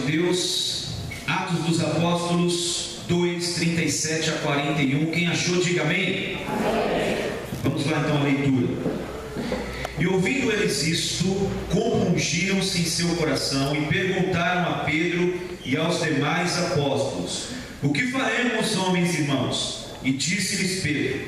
Deus, Atos dos Apóstolos 2, 37 a 41. Quem achou, diga amém. Vamos lá então a leitura. E ouvindo eles isto, compungiram-se em seu coração e perguntaram a Pedro e aos demais apóstolos: o que faremos, homens e irmãos? E disse-lhes Pedro: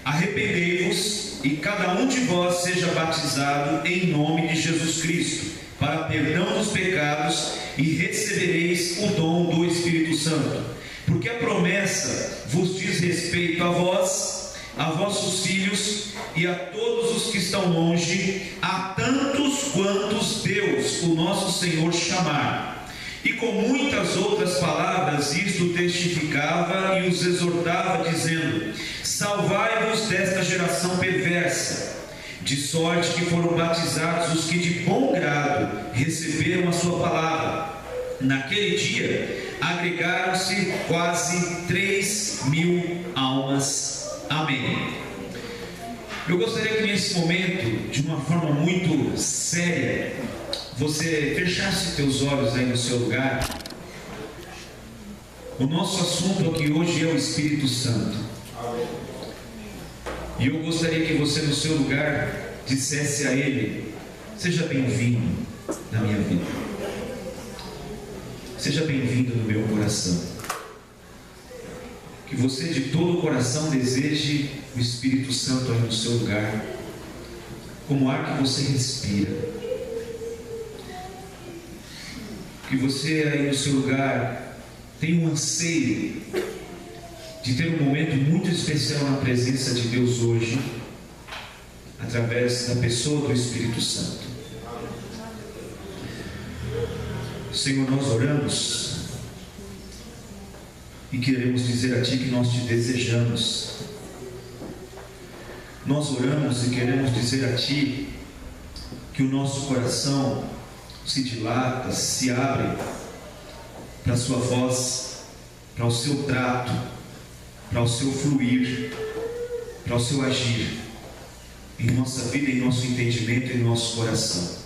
arrependei-vos e cada um de vós seja batizado em nome de Jesus Cristo, para perdão dos pecados, e recebereis o dom do Espírito Santo. Porque a promessa vos diz respeito a vós, a vossos filhos e a todos os que estão longe, a tantos quantos Deus, o nosso Senhor, chamar. E com muitas outras palavras isto testificava e os exortava, dizendo: salvai-vos desta geração perversa. De sorte que foram batizados os que de bom grado receberam a sua palavra. Naquele dia agregaram-se quase 3.000 almas. Amém. Eu gostaria que nesse momento, de uma forma muito séria, você fechasse teus olhos aí no seu lugar. O nosso assunto aqui hoje é o Espírito Santo. E eu gostaria que você no seu lugar dissesse a Ele: seja bem-vindo na minha vida, seja bem-vindo no meu coração. Que você de todo o coração deseje o Espírito Santo aí no seu lugar, como o ar que você respira. Que você aí no seu lugar tenha um anseio de ter um momento muito especial na presença de Deus hoje, através da pessoa do Espírito Santo. Senhor, nós oramos e queremos dizer a Ti que nós Te desejamos. Nós oramos e queremos dizer a Ti que o nosso coração se dilata, se abre para a Sua voz, para o Seu trato, para o Seu fluir, para o Seu agir em nossa vida, em nosso entendimento, em nosso coração.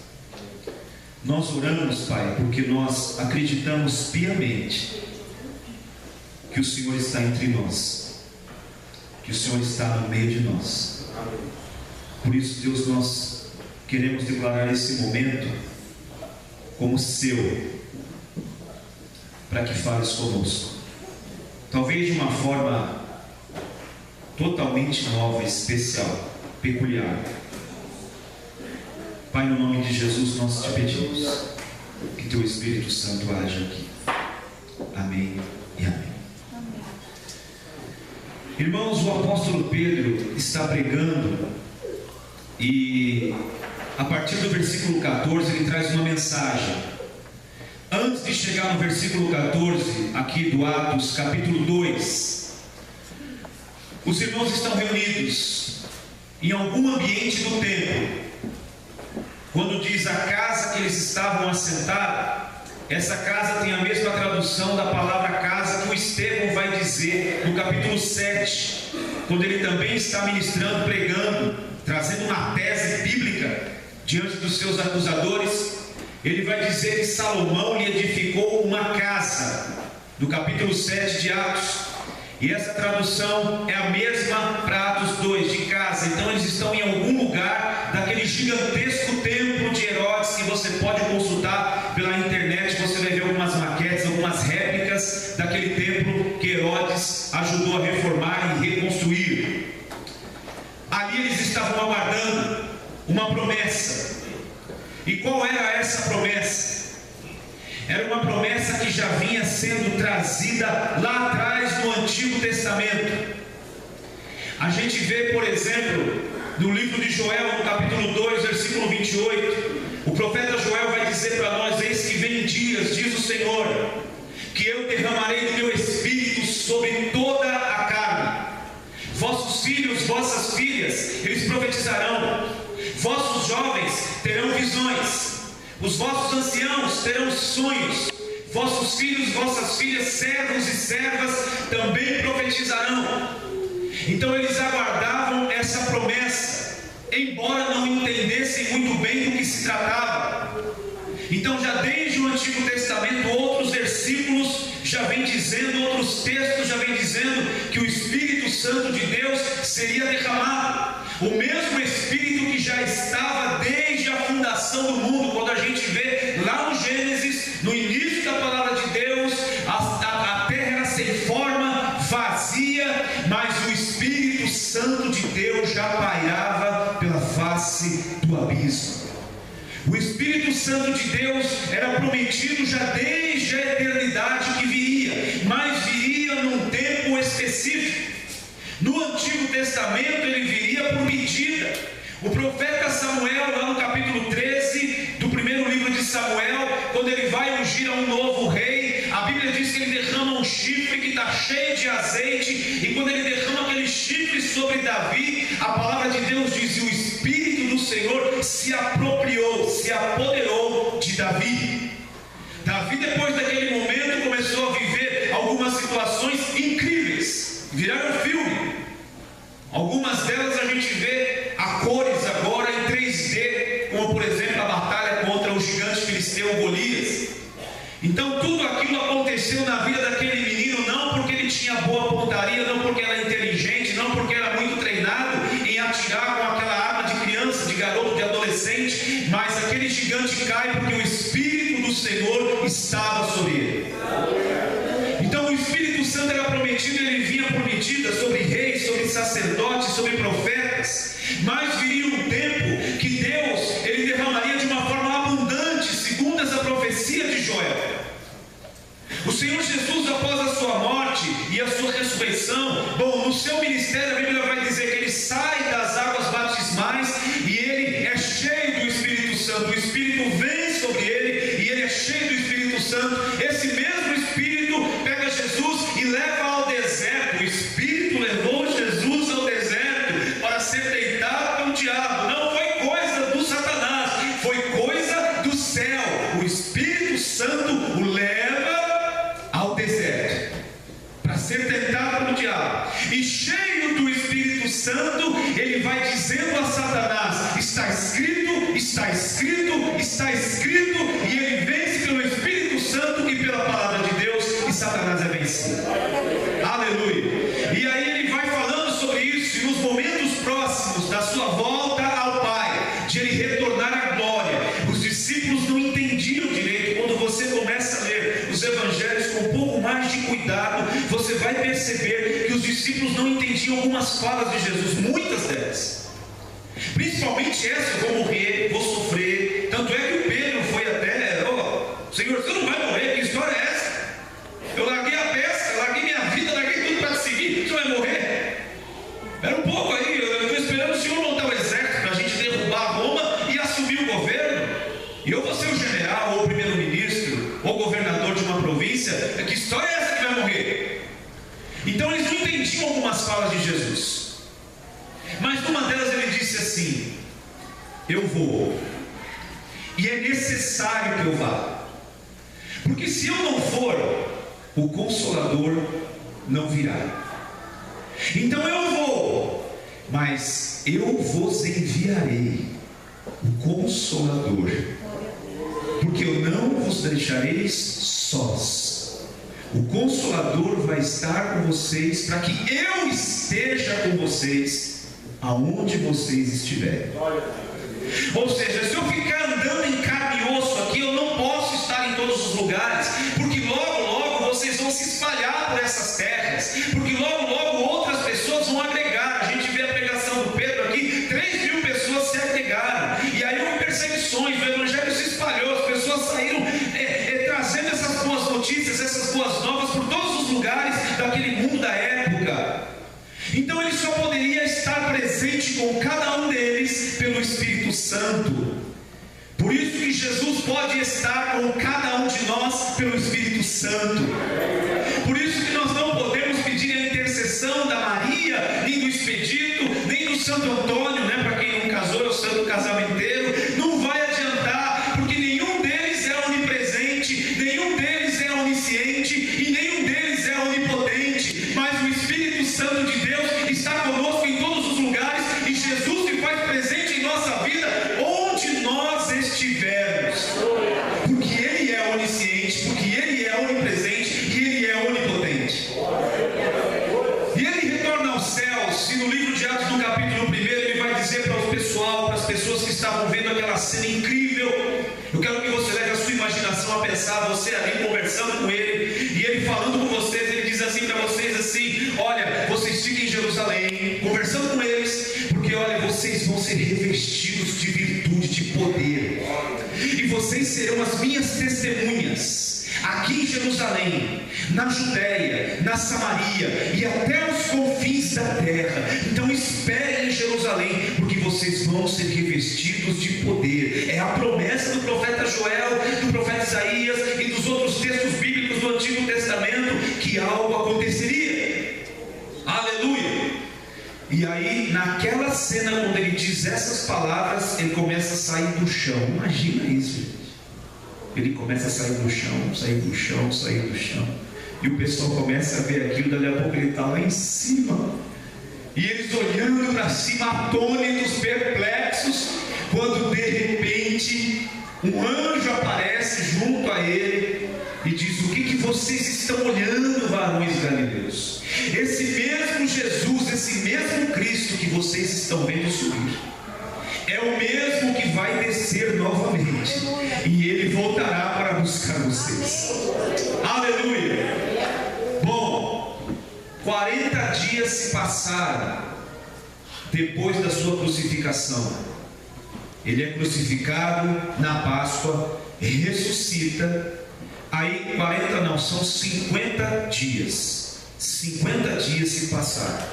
Nós oramos, Pai, porque nós acreditamos piamente que o Senhor está entre nós, que o Senhor está no meio de nós. Por isso, Deus, nós queremos declarar esse momento como seu, para que fales conosco, talvez de uma forma totalmente nova, especial, peculiar. Pai, no nome de Jesus nós te pedimos que Teu Espírito Santo haja aqui. Amém e amém. Irmãos, o apóstolo Pedro está pregando e a partir do versículo 14 ele traz uma mensagem. Antes de chegar no versículo 14 aqui do Atos capítulo 2, os irmãos estão reunidos em algum ambiente do templo. Quando diz a casa que eles estavam assentados, essa casa tem a mesma tradução da palavra casa que o Estevão vai dizer no capítulo 7, quando ele também está ministrando, pregando, trazendo uma tese bíblica diante dos seus acusadores. Ele vai dizer que Salomão lhe edificou uma casa, no capítulo 7 de Atos. E essa tradução é a mesma para Atos 2, de casa. Então eles estão em algum lugar daquele gigantesco templo de Herodes, que você pode consultar pela internet. Você vai ver algumas maquetes, algumas réplicas daquele templo que Herodes ajudou a reformar e reconstruir. Ali eles estavam aguardando uma promessa. E qual era essa promessa? Era uma promessa que já vinha sendo trazida lá atrás no Antigo Testamento. A gente vê, por exemplo, no livro de Joel, no capítulo 2, versículo 28, o profeta Joel vai dizer para nós: eis que vem dias, diz o Senhor, que eu derramarei do meu espírito sobre toda a carne. Vossos filhos, vossas filhas, eles profetizarão. Vossos jovens terão visões. Os vossos anciãos terão sonhos. Vossos filhos, vossas filhas, servos e servas também profetizarão. Então eles aguardavam essa promessa, embora não entendessem muito bem do que se tratava. Então já desde o Antigo Testamento outros já vem dizendo, outros textos já vem dizendo que o Espírito Santo de Deus seria derramado. O mesmo Espírito que já estava desde a fundação do mundo. Quando a gente vê lá no Gênesis, no início da palavra de Deus, a terra era sem forma, vazia, mas o Espírito Santo de Deus já pairava pela face do abismo. O Espírito Santo de Deus era prometido já desde a eternidade que viria, mas viria num tempo específico. No Antigo Testamento ele viria por medida. O profeta Samuel, lá no capítulo 13 do primeiro livro de Samuel, quando ele vai ungir a um novo rei, a Bíblia diz que ele derrama um chifre que está cheio de azeite, e quando ele derrama aquele chifre sobre Davi, a palavra de Deus diz: e o Espírito do Senhor se apropriou, se apoderou de Davi. Davi, depois daquele momento, começou a viver algumas situações incríveis, viraram filme. Algumas delas a gente vê a cores agora em 3D, como por exemplo a batalha contra o gigante filisteu Golias. Então tudo aquilo aconteceu na vida daquele menino, não porque ele tinha boa pontaria, não porque era inteligente, não porque era muito treinado em atirar com aquela arma de criança, de garoto, de adolescente, mas aquele gigante cai porque o Espírito do Senhor estava sobre ele. Então o Espírito Santo era prometido, ele vinha por medida sobre reis, sobre sacerdotes, sobre profetas, mas viria um tempo que Deus, ele derramaria de uma forma abundante, segundo essa profecia de Joel. O Senhor Jesus, após a sua morte e a sua ressurreição, no seu ministério, a Bíblia vai dizer que ele sai das águas batismais e ele é cheio do Espírito Santo. O Espírito vem sobre ele e ele é cheio do Espírito Santo. Esse mesmo Espírito pega Jesus e leva ao deserto. O Espírito levou Jesus ao deserto para ser tentado pelo diabo. Não foi coisa do Satanás, foi coisa do céu. O Espírito Santo o leva ao deserto para ser tentado pelo diabo, e cheio do Espírito Santo, ele vai dizendo a Satanás: está escrito, está escrito, está escrito, e ele vence pelo Espírito Santo e pela palavra de Deus, e Satanás é vencido. Aleluia. E aí ele vai falando sobre isso, e nos momentos próximos da sua volta ao Pai, de ele retornar à glória, os discípulos não entendiam direito. Quando você começa a ler os evangelhos com um pouco mais de cuidado, você vai perceber que os discípulos não entendiam algumas falas de Jesus, muitas delas, principalmente essa: vou morrer, vou sofrer. Tanto é que o Pedro foi até: Senhor, você não vai morrer, que história é essa? Eu larguei a pesca, larguei minha vida, larguei tudo para te seguir, você vai morrer? Era um pouco aí, eu estou esperando o Senhor montar o exército para a gente derrubar Roma e assumir o governo, e eu vou ser o general, ou o primeiro-ministro, ou governador de uma província. Que história é essa que vai morrer? Então eles não entendiam algumas falas de Jesus, mas numa delas ele disse assim: eu vou, e é necessário que eu vá, porque se eu não for, o Consolador não virá. Então eu vou, mas eu vos enviarei o Consolador, porque eu não vos deixarei sós. O Consolador vai estar com vocês, para que eu esteja com vocês aonde vocês estiverem. Ou seja, se eu ficar andando em carne e osso aqui, eu não posso estar em todos os lugares, porque logo, logo vocês vão se espalhar por essas terras, porque logo, logo outras pessoas vão agregar. A gente vê a pregação do Pedro aqui, 3.000 pessoas se agregaram, e aí houve perseguições, o evangelho se espalhou, as pessoas saíram trazendo essas boas notícias, essas boas novas por todos os lugares daquele mundo da época. Então ele só poderia estar presente com cada um deles pelo Espírito Santo. Por isso que Jesus pode estar com cada um de nós pelo Espírito Santo. Por isso que nós não podemos pedir a intercessão da Maria, nem do Expedito, nem do Santo Antônio, para quem não casou, é o santo casamenteiro. Não vai adiantar, porque nenhum deles é onipresente, nenhum deles é onisciente e nenhum deles é onipotente, mas o Espírito Santo de Deus está conosco em todos os lugares, e Jesus se faz presente em nossa vida onde nós estivermos, porque Ele é onisciente, porque Ele é onipresente e Ele é estavam vendo aquela cena incrível. Eu quero que você leve a sua imaginação a pensar, você ali conversando com ele, e ele falando com vocês. Ele diz assim para vocês assim: olha, vocês fiquem em Jerusalém, conversando com eles, porque olha, vocês vão ser revestidos de virtude, de poder, e vocês serão as minhas testemunhas aqui em Jerusalém, na Judéia, na Samaria e até os confins da terra. Então esperem em Jerusalém, porque vocês vão ser revestidos de poder. É a promessa do profeta Joel, do profeta Isaías e dos outros textos bíblicos do Antigo Testamento, que algo aconteceria. Aleluia! E aí, naquela cena, quando ele diz essas palavras, ele começa a sair do chão. Imagina isso, gente. Ele começa a sair do chão, sair do chão, sair do chão. E o pessoal começa a ver aquilo, dali a pouco ele está lá em cima. E eles olhando para cima, atônitos, perplexos, quando de repente um anjo aparece junto a ele e diz: o que vocês estão olhando, varões galileus? Esse mesmo Jesus, esse mesmo Cristo que vocês estão vendo subir, é o mesmo que vai descer novamente, e ele voltará para buscar vocês. Aleluia! Bom, 40 dias se passaram depois da sua crucificação. Ele é crucificado na Páscoa, ressuscita. Aí 40 não, são 50 dias. 50 dias se passaram.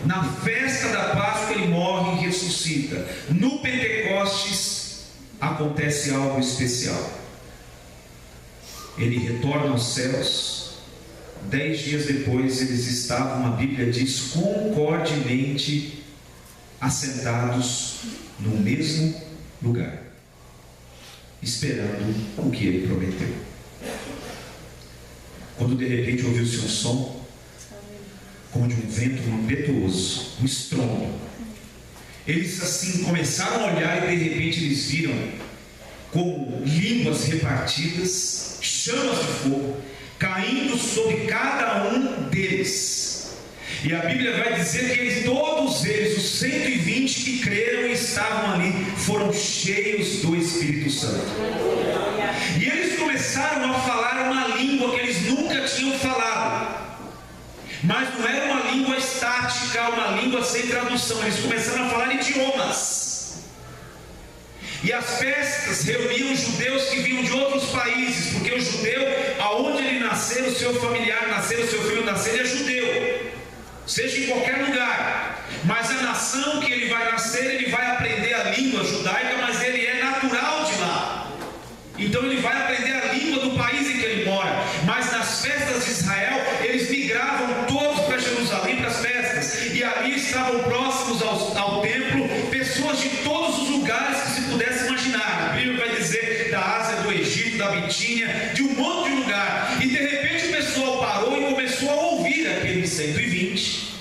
Na festa da Páscoa ele morre e ressuscita. No Pentecostes acontece algo especial. Ele retorna aos céus. 10 dias depois eles estavam, a Bíblia diz, concordemente assentados no mesmo lugar, esperando o que ele prometeu. Quando de repente ouviu-se um som como de um vento impetuoso, um estrondo. Eles assim começaram a olhar, e de repente eles viram como línguas repartidas, chamas de fogo, caindo sobre cada um deles. E a Bíblia vai dizer que todos eles, os 120 que creram e estavam ali, foram cheios do Espírito Santo. E eles começaram a falar uma língua que eles nunca tinham falado. Mas não era uma língua estática, uma língua sem tradução. Eles começaram a falar idiomas. E as festas reuniam judeus que vinham de outros países, porque o judeu, aonde ele nascer, o seu familiar nascer, o seu filho nascer, ele é judeu, seja em qualquer lugar. Mas a nação que ele vai nascer, ele vai aprender a língua judaica, mas ele é natural de lá. Então ele vai aprender a língua do país em que ele mora. Mas nas festas de Israel, eles migravam todos para Jerusalém para as festas. E ali estavam próximos ao templo pessoas de todos os lugares que se pudesse imaginar. A Bíblia vai dizer da Ásia, do Egito, da Bitínia, de um monte de lugar. E de repente o pessoal parou e começou a ouvir aqueles 120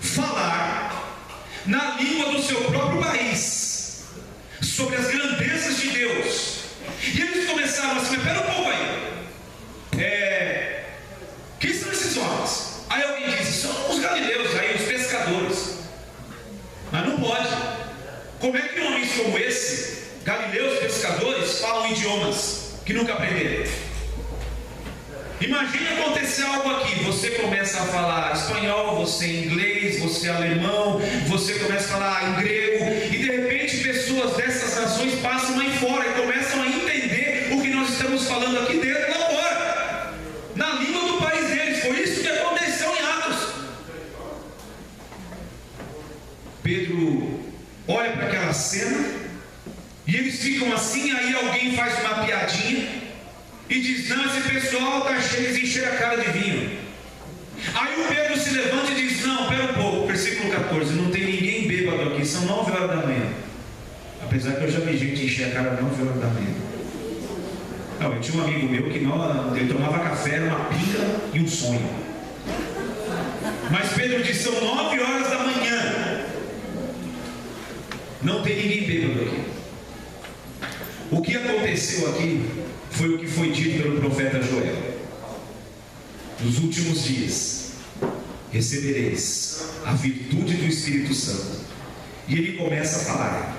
falar na língua do seu próprio país sobre as grandezas de Deus. E eles começaram assim: mas espera um pouco aí, quem são esses homens? Aí alguém disse: são os galileus aí, os pescadores. Mas não pode. Como é que homens como esse, galileus pescadores, falam idiomas que nunca aprenderam? Imagina acontecer algo aqui: você começa a falar espanhol, você inglês, você alemão, você começa a falar em grego, e de repente pessoas dessas nações passam aí fora e começam a entender o que nós estamos falando aqui dentro, lá fora, na língua do país deles. Foi isso que aconteceu em Atos. Pedro olha para aquela cena e eles ficam assim. Aí alguém faz uma piadinha e diz: não, esse pessoal está cheio, eles encheram a cara de vinho. Aí o Pedro se levanta e diz: não, pera um pouco, versículo 14, não tem ninguém bêbado aqui, são 9 horas da manhã. Apesar que eu já vi gente encher a cara 9 horas da manhã. Não, eu tinha um amigo meu que ele tomava café, era uma pinga e um sonho. Mas Pedro diz: são 9 horas da manhã, não tem ninguém bêbado aqui. O que aconteceu aqui foi o que foi dito pelo profeta Joel: nos últimos dias recebereis a virtude do Espírito Santo. E ele começa a falar.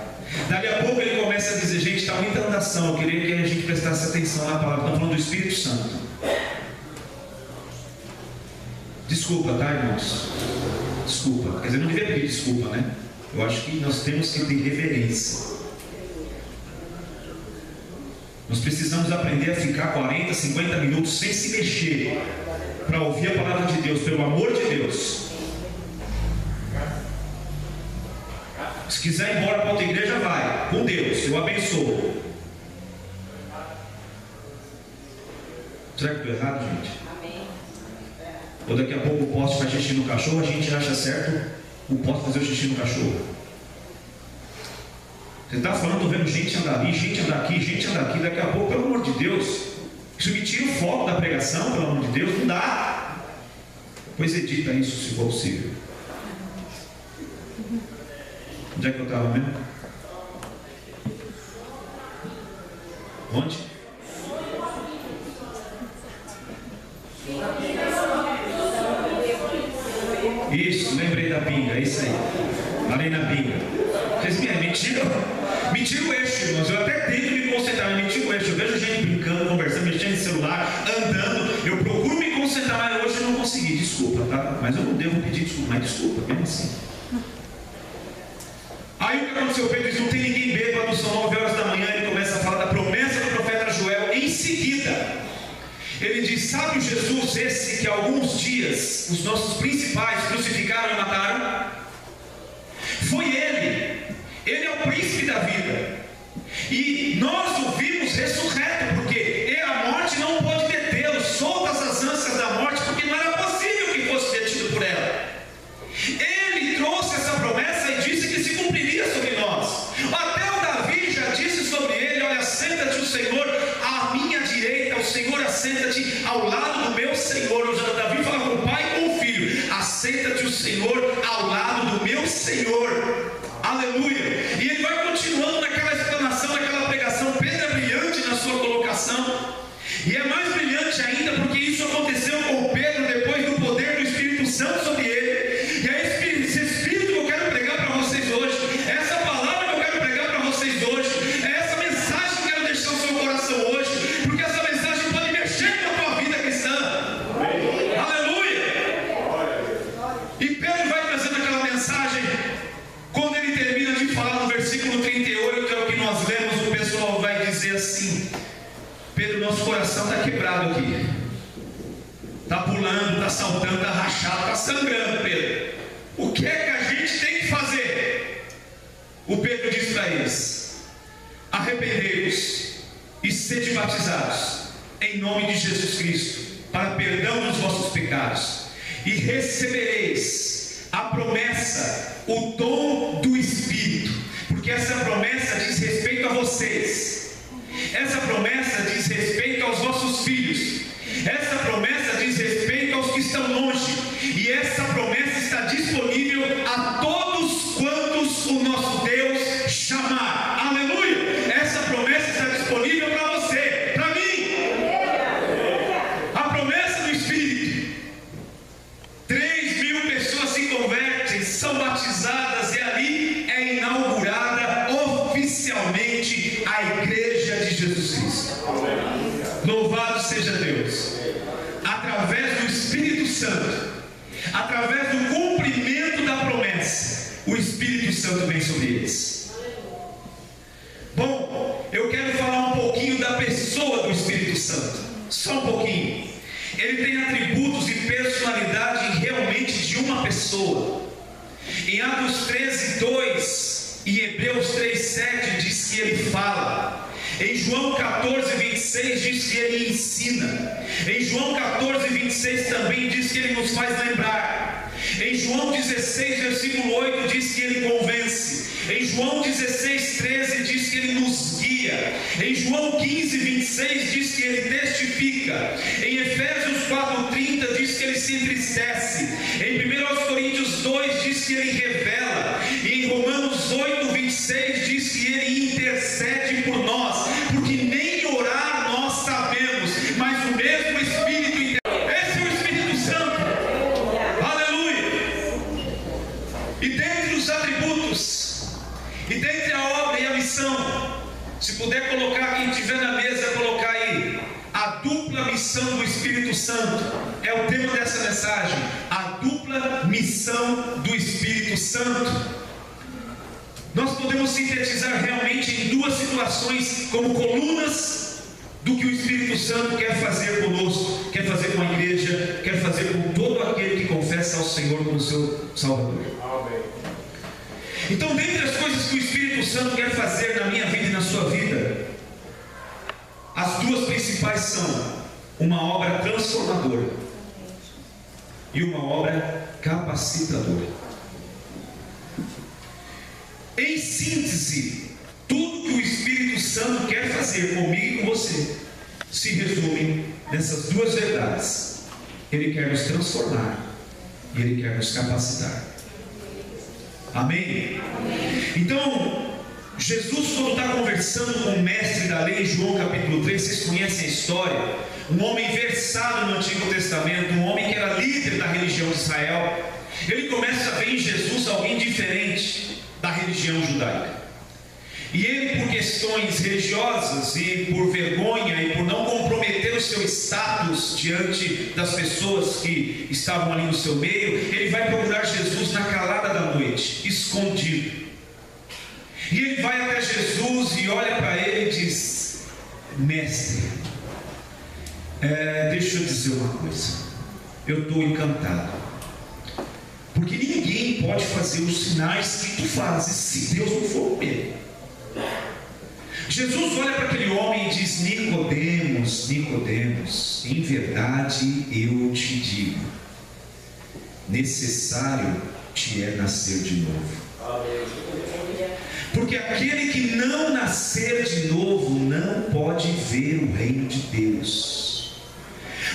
Dali a pouco ele começa a dizer: gente, está muita andação, eu queria que a gente prestasse atenção na palavra. Estamos falando do Espírito Santo. Desculpa, tá, irmãos? Desculpa. Quer dizer, não devia pedir desculpa, né? Eu acho que nós temos que ter reverência. Nós precisamos aprender a ficar 40, 50 minutos sem se mexer para ouvir a palavra de Deus, pelo amor de Deus. Se quiser ir embora para outra igreja, vai. Com Deus, eu abençoo. Será que eu estou errado, gente? Ou daqui a pouco o poste faz xixi no cachorro, a gente acha certo o poste fazer o xixi no cachorro. Você está falando, estou vendo gente andar ali, gente andar aqui, gente andar aqui. Daqui a pouco, pelo amor de Deus, isso me tira o foco da pregação, pelo amor de Deus, não dá. Pois edita isso, se for possível. Onde é que eu estava mesmo? Onde? Isso, lembrei da pinga, é isso aí. Falei na pinga. Vocês me tiram o eixo, irmãos. Eu até tento me concentrar, mas me tira o eixo. Eu vejo gente brincando, conversando, mexendo no celular, andando. Eu procuro me concentrar, mas hoje eu não consegui. Desculpa, tá? Mas eu não devo pedir desculpa, mas desculpa, mesmo assim. Aí o que aconteceu? Pedro diz: não tem ninguém bêbado, são 9 horas da manhã. Ele começa a falar da promessa do profeta Joel. Em seguida, ele diz: sabe o Jesus esse que há alguns dias os nossos principais crucificaram e mataram? Foi ele. Ele é o príncipe da vida. E nós o vimos ressurreto, porque a morte não pôde detê-lo, soltas as ânsias da morte, porque não era possível que fosse detido por ela. Ele trouxe essa promessa e disse que se cumpriria sobre nós. Até o Davi já disse sobre ele: olha, senta-te o Senhor à minha direita, o Senhor assenta-te ao lado do meu Senhor. O Davi fala com o pai e com o filho: assenta-te o Senhor ao lado do meu Senhor. Aleluia. E ele vai continuando naquela explanação, naquela pregação. Pedro é brilhante na sua colocação, e é mais brilhante ainda porque isso aconteceu com Pedro depois do poder do Espírito Santo sobre ele. E é esse Espírito que eu quero pregar para vocês hoje, essa palavra que eu quero pregar para vocês hoje, é essa mensagem que eu quero deixar no seu coração hoje, porque essa mensagem pode mexer com a tua vida cristã. Aleluia. E Pedro vai trazendo aquela mensagem. Quando ele termina de falar no versículo 38, é o que nós lemos, o pessoal vai dizer assim: Pedro, nosso coração está quebrado aqui, está pulando, está saltando, está rachado, está sangrando. Pedro, o que é que a gente tem que fazer? O Pedro diz para eles: arrependei-vos e sede batizados em nome de Jesus Cristo para perdão dos vossos pecados, e recebereis a promessa, o dom do Espírito, porque essa promessa diz respeito a vocês, essa promessa diz respeito aos vossos filhos, essa promessa diz respeito aos que estão longe, e essa promessa está disponível a todos quantos o nosso Deus chamar. Aleluia! Essa promessa está disponível para você, para mim. A promessa do Espírito. 3.000 pessoas se convertem, são batizadas, e ali é inaugurada oficialmente a Igreja de Jesus Cristo. Louvado seja Deus. Através do Espírito Santo, através do cumprimento da promessa, o Espírito Santo vem sobre eles. Bom, eu quero falar um pouquinho da pessoa do Espírito Santo, só um pouquinho. Ele tem atributos e personalidade realmente de uma pessoa. Em Atos 13:2 e Hebreus 3:7 diz que ele fala. Em João 14:26 diz que ele ensina. Em João 14:26 também diz que ele nos faz lembrar. Em João 16, versículo 8 diz que ele convence. Em João 16:13 diz que ele nos guia. Em João 15:26 diz que ele testifica. Em Efésios 4:30 diz que ele se entristece. Em 1 Coríntios 2 diz que ele revela. E em Romanos 8:26 diz que ele intercede por nós, porque nem orar nós sabemos, mas o mesmo Espírito intercede. Esse é o Espírito Santo. Aleluia. E dentre os atributos, e dentre a obra e dupla missão do Espírito Santo é o tema dessa mensagem. A dupla missão do Espírito Santo. Nós podemos sintetizar realmente em duas situações como colunas do que o Espírito Santo quer fazer conosco, quer fazer com a igreja, quer fazer com todo aquele que confessa ao Senhor como seu Salvador. Amém. Então, dentre as coisas que o Espírito Santo quer fazer na minha vida e na sua vida, as duas principais são uma obra transformadora e uma obra capacitadora. Em síntese, tudo que o Espírito Santo quer fazer comigo e com você se resume nessas duas verdades. Ele quer nos transformar e Ele quer nos capacitar. Amém? Amém. Então, Jesus, quando está conversando com o mestre da lei, em João capítulo 3, vocês conhecem a história, um homem versado no Antigo Testamento, um homem que era líder da religião de Israel, ele começa a ver em Jesus alguém diferente da religião judaica. E ele, por questões religiosas e por vergonha e por não comprometer o seu status diante das pessoas que estavam ali no seu meio, ele vai procurar Jesus na calada da noite, escondido. E ele vai até Jesus e olha para ele e diz: mestre, deixa eu dizer uma coisa, eu estou encantado, porque ninguém pode fazer os sinais que tu fazes se Deus não for com ele. Jesus olha para aquele homem e diz: Nicodemos, Nicodemos, em verdade eu te digo, necessário te é nascer de novo. Porque aquele que não nascer de novo não pode ver o reino de Deus.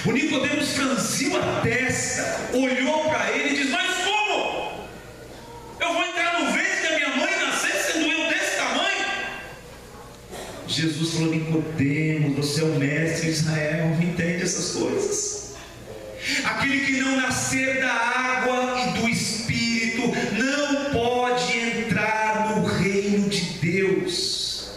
O Nicodemos franziu a testa, olhou para ele e diz: mas como? Eu vou entrar no ventre da minha mãe e nascer sendo eu desse tamanho? Jesus falou: Nicodemos, você é o mestre de Israel, entende essas coisas. Aquele que não nascer da água e do Espírito não pode entrar no reino de Deus.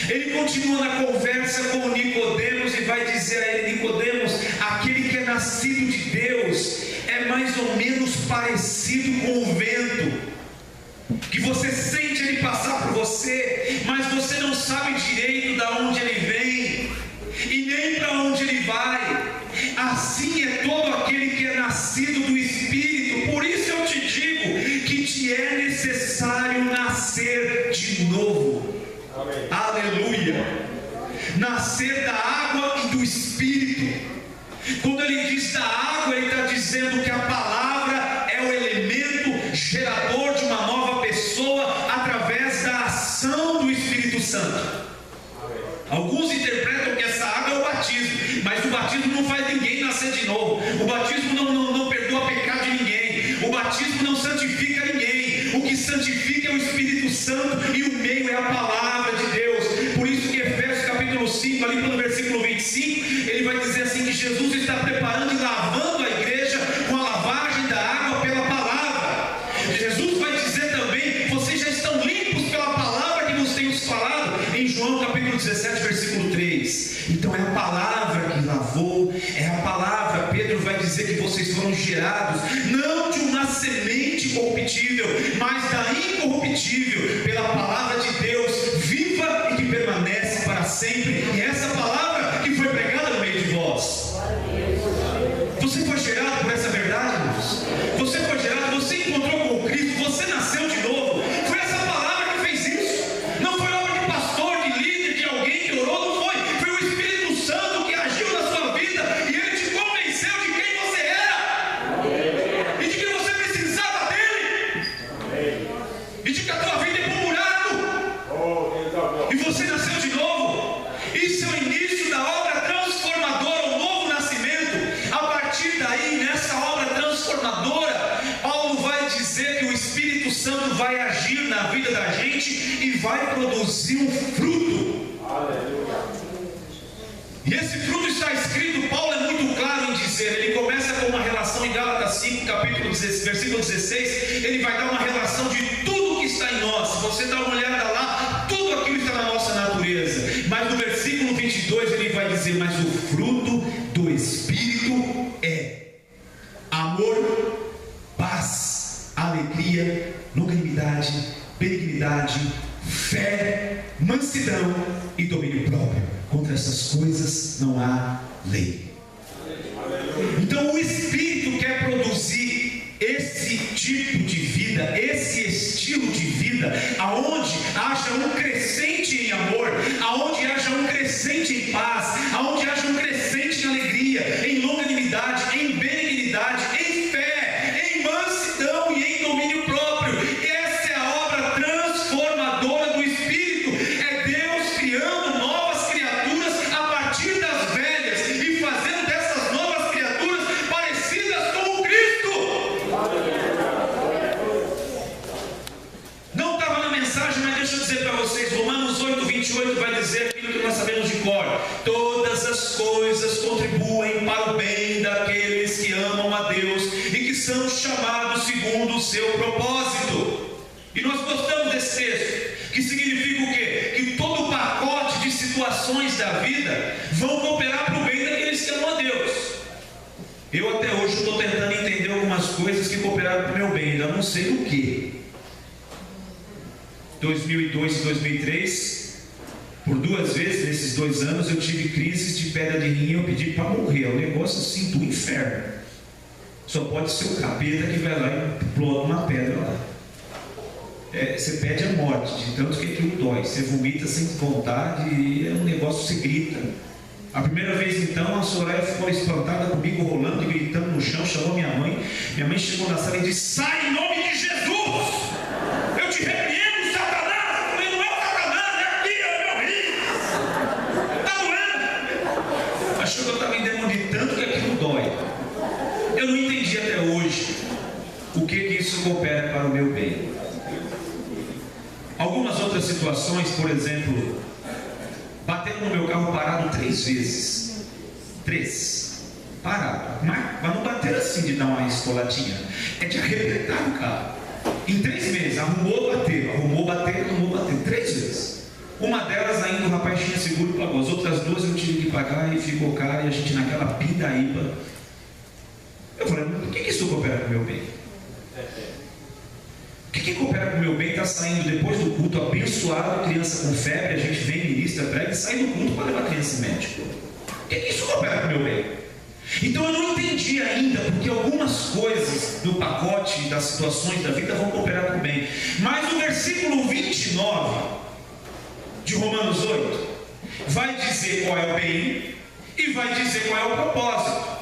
Ele continua na conversa com o Nicodemos e vai dizer a ele: Nicodemos, aquele que é nascido de Deus é mais ou menos parecido com o vento, que você sente ele passar por você, mas você não sabe direito de onde ele vem e nem para onde ele vai. Assim é todo aquele que é nascido do Espírito. Por isso eu te digo que te é necessário nascer de novo. Amém. Aleluia. Nascer da água e do Espírito. Quando ele diz da água, ele está dizendo que a palavra é o elemento gerador de uma nova pessoa através da ação do Espírito Santo. Alguns interpretam que essa água é o batismo, mas o batismo não faz ninguém nascer de novo. O batismo não perdoa pecado de ninguém. O batismo não santifica ninguém. O que santifica é o Espírito Santo e o meio é a palavra de Deus. Por isso que Efésios capítulo 5, ali pelo versículo 25, ele vai dizer assim, que Jesus está preparando e lavando a igreja com a lavagem da água pela palavra. Jesus vai dizer também: vocês já estão limpos pela palavra que nos temos falado, em João capítulo 17, versículo 3. Então é a palavra que lavou, é a palavra. Pedro vai dizer que vocês foram gerados não de uma semente corruptível, mas da incorruptível, pela palavra de Deus, viva e que permanece para sempre. E essa palavra que foi pregada no meio de vós. Você foi gerado por essa verdade, irmãos? Você foi gerado, você encontrou com Cristo, você nasceu de novo. Foi essa palavra que fez isso. Não foi obra de pastor, de líder, de alguém que orou, não foi. Foi o Espírito Santo que agiu na sua vida e ele te convenceu de quem você era e de que você precisava dele e de que a tua vida é por buraco e você nasceu de novo. Isso é o início da obra transformadora, o novo nascimento. A partir daí, nessa obra transformadora, Paulo vai dizer que o Espírito Santo vai agir na vida da gente e vai produzir um fruto. Aleluia. E esse fruto está escrito, Paulo é muito claro em dizer, ele começa com uma relação em Gálatas 5, capítulo 16, versículo 16, ele vai dar uma relação de tudo que está em nós. Se você dá uma olhada lá, tudo aquilo está na nossa natureza. Mas no versículo 22 ele vai dizer: mas o fruto do Espírito é amor, paz, alegria, longanimidade, benignidade, fé, mansidão e domínio próprio. Contra essas coisas não há lei. Então o Espírito quer produzir esse tipo de vida, esse estilo de vida, aonde haja um crescente em amor, aonde haja um crescente em paz, aonde haja um crescente em alegria, em longanimidade, em benignidade, em fé, em mansidão e em domínio próprio. Essa é a obra transformadora do Espírito. É Deus criando novas criaturas a partir das velhas e fazendo dessas novas criaturas parecidas com o Cristo. Não estava na mensagem, mas deixa eu dizer para vocês, Romanos 8:28 vai dizer aquilo que nós sabemos de cor: todas as coisas contribuem para o bem daqueles que amam a Deus e que são chamados segundo o seu propósito. E nós gostamos desse texto, que significa o quê? Que todo o pacote de situações da vida vão cooperar para o bem daqueles que amam a Deus. Eu até hoje estou tentando entender algumas coisas que cooperaram para o meu bem, ainda não sei o que. 2002 e 2003, por 2 vezes nesses 2 anos eu tive crises de pedra de rim e eu pedi para morrer. É um negócio assim do inferno. Só pode ser o capeta que vai lá e plota uma pedra lá. Você pede a morte, de tanto que aquilo dói. Você vomita sem vontade e é um negócio que você grita. A primeira vez então a Soraya ficou espantada comigo, rolando e gritando no chão, chamou minha mãe. Minha mãe chegou na sala e disse: sai em nome de Jesus! Eu te repreendo, Satanás! Eu falei: não é o Satanás, é aqui, é o meu rim! Está doendo! Achou que eu estava endemoniado tanto que aquilo dói. Eu não entendi até hoje o que isso coopera para o meu bem. Algumas outras situações, por exemplo, bateram no meu carro parado 3 vezes. 3. Parado. Mas não bateram assim de dar uma escoladinha. É de arrebentar o carro. Em 3 vezes. Arrumou, bateu. Arrumou, bateu. Arrumou, bateu. 3 vezes. Uma delas ainda o rapaz tinha seguro e pagou. As outras 2 eu tive que pagar e ficou caro. E a gente naquela pindaíba. Eu falei: por que isso coopera com o meu bem? O que coopera com o meu bem está saindo depois do culto abençoado, criança com febre, a gente vem, ministra, prega e sai do culto para levar a criança em médico. O que isso coopera com o meu bem? Então eu não entendi ainda, porque algumas coisas do pacote das situações da vida vão cooperar com o bem. Mas o versículo 29 de Romanos 8 vai dizer qual é o bem e vai dizer qual é o propósito.